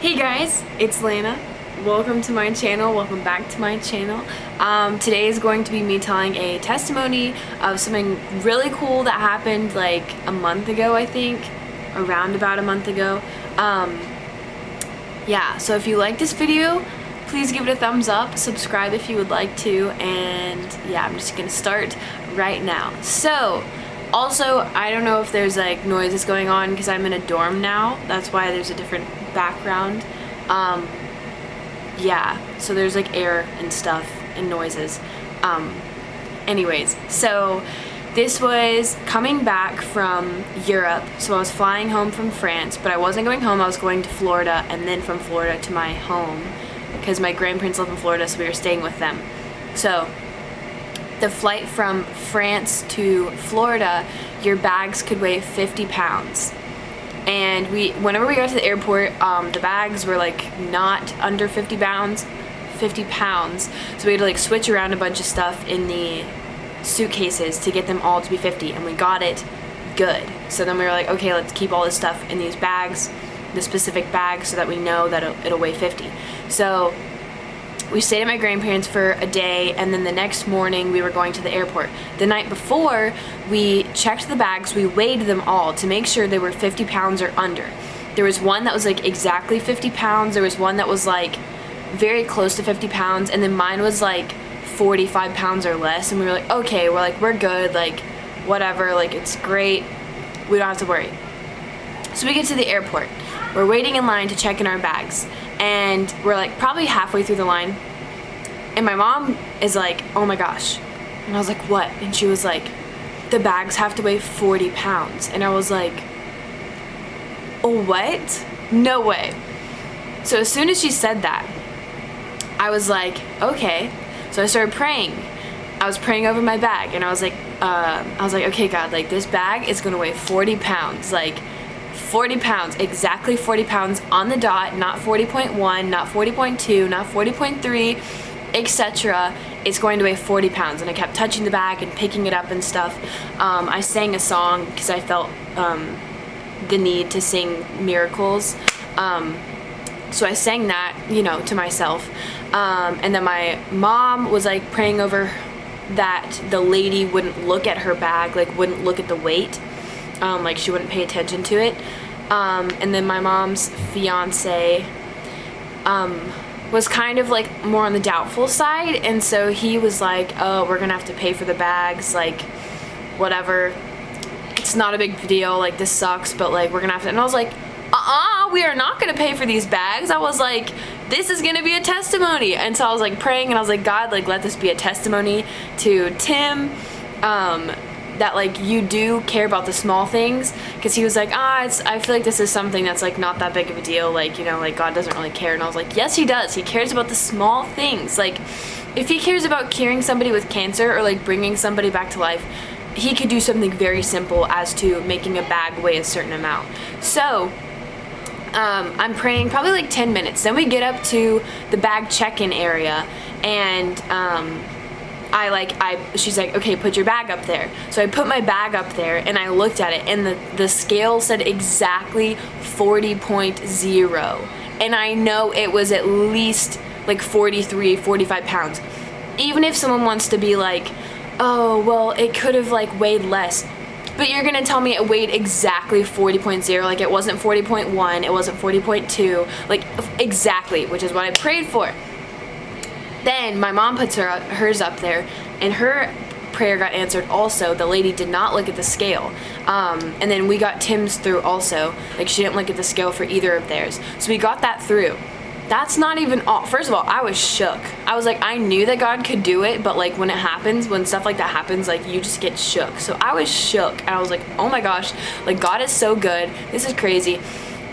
Hey guys, it's Lana. Welcome to my channel, welcome back to my channel. Today is going to be me telling a testimony of something really cool that happened like a month ago, I think, around about a month ago. Yeah, so if you like this video, please give it a thumbs up, subscribe if you would like to, and yeah, I'm just gonna start right now. So, also, I don't know if there's like noises going on because I'm in a dorm now. That's why there's a different background. Yeah, so there's like air and stuff and noises. Anyways, so this was coming back from Europe. So I was flying home from France, but I wasn't going home. I was going to Florida and then from Florida to my home because my grandparents live in Florida, so we were staying with them. So the flight from France to Florida, your bags could weigh 50 pounds. And whenever we got to the airport, the bags were like not under 50 pounds. So we had to like switch around a bunch of stuff in the suitcases to get them all to be 50, and we got it good. So then we were like, okay, let's keep all this stuff in these bags, the specific bags, so that we know that it'll weigh 50. So we stayed at my grandparents for a day, and then the next morning we were going to the airport. The night before, we checked the bags, we weighed them all to make sure they were 50 pounds or under. There was one that was like exactly 50 pounds, there was one that was like very close to 50 pounds, and then mine was like 45 pounds or less, and we were like, okay, we're good, like whatever, like it's great, we don't have to worry. So we get to the airport, we're waiting in line to check in our bags, and we're like probably halfway through the line, and my mom is like, oh my gosh, and I was like, what? And she was like, the bags have to weigh 40 pounds, and I was like, oh, what? No way. So as soon as she said that, I was like, okay. So I started praying. I was praying over my bag, and I was like, okay, God, like this bag is gonna weigh 40 pounds, like 40 pounds, exactly 40 pounds on the dot, not 40.1, not 40.2, not 40.3, etc. It's going to weigh 40 pounds. And I kept touching the bag and picking it up and stuff. I sang a song because I felt the need to sing miracles. So I sang that, to myself. And then my mom was like praying over that the lady wouldn't look at her bag, like wouldn't look at the weight. Like she wouldn't pay attention to it. And then my mom's fiance was kind of like more on the doubtful side, and so he was like, oh, we're gonna have to pay for the bags, like whatever, it's not a big deal, like this sucks, but like we're gonna have to. And I was like, we are not gonna pay for these bags. I was like, this is gonna be a testimony. And so I was like praying, and I was like, God, like let this be a testimony to Tim, that like you do care about the small things, because he was like, I feel like this is something that's like not that big of a deal, like like God doesn't really care. And I was like, yes, he does. He cares about the small things. Like if he cares about curing somebody with cancer or like bringing somebody back to life, he could do something very simple as to making a bag weigh a certain amount. So I'm praying probably like 10 minutes, then we get up to the bag check-in area, and she's like, okay, put your bag up there. So I put my bag up there, and I looked at it, and the scale said exactly 40.0. And I know it was at least like 43, 45 pounds. Even if someone wants to be like, oh, well, it could have like weighed less. But you're gonna tell me it weighed exactly 40.0, like it wasn't 40.1, it wasn't 40.2, like exactly, which is what I prayed for. Then my mom puts hers up there, and her prayer got answered also. The lady did not look at the scale. And then we got Tim's through also. Like she didn't look at the scale for either of theirs. So we got that through. That's not even all. First of all, I was shook. I was like, I knew that God could do it, but like when it happens, when stuff like that happens, like you just get shook. So I was shook, and I was like, oh my gosh, like God is so good. This is crazy.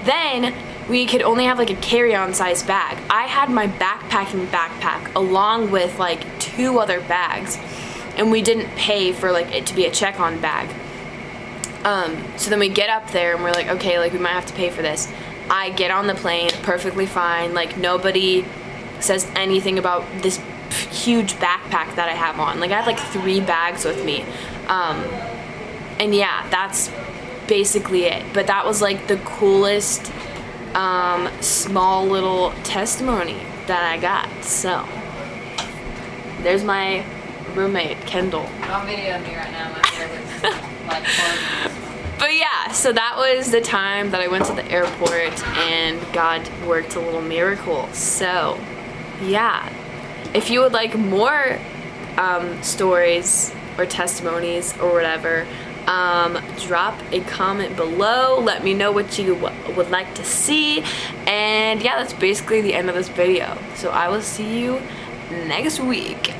Then we could only have like a carry-on size bag. I had my backpacking backpack along with like 2 other bags, and we didn't pay for like it to be a check-on bag. So then we get up there, and we're like, okay, like we might have to pay for this. I get on the plane perfectly fine, like nobody says anything about this huge backpack that I have on. Like I had like 3 bags with me. And yeah, that's basically it. But that was like the coolest small little testimony that I got. So there's my roommate, Kendall. Don't video me right now, my hair looks like horrible. But yeah, so that was the time that I went to the airport and God worked a little miracle. So yeah, if you would like more stories or testimonies or whatever, drop a comment below. Let me know what you would like to see. And yeah, that's basically the end of this video. So I will see you next week.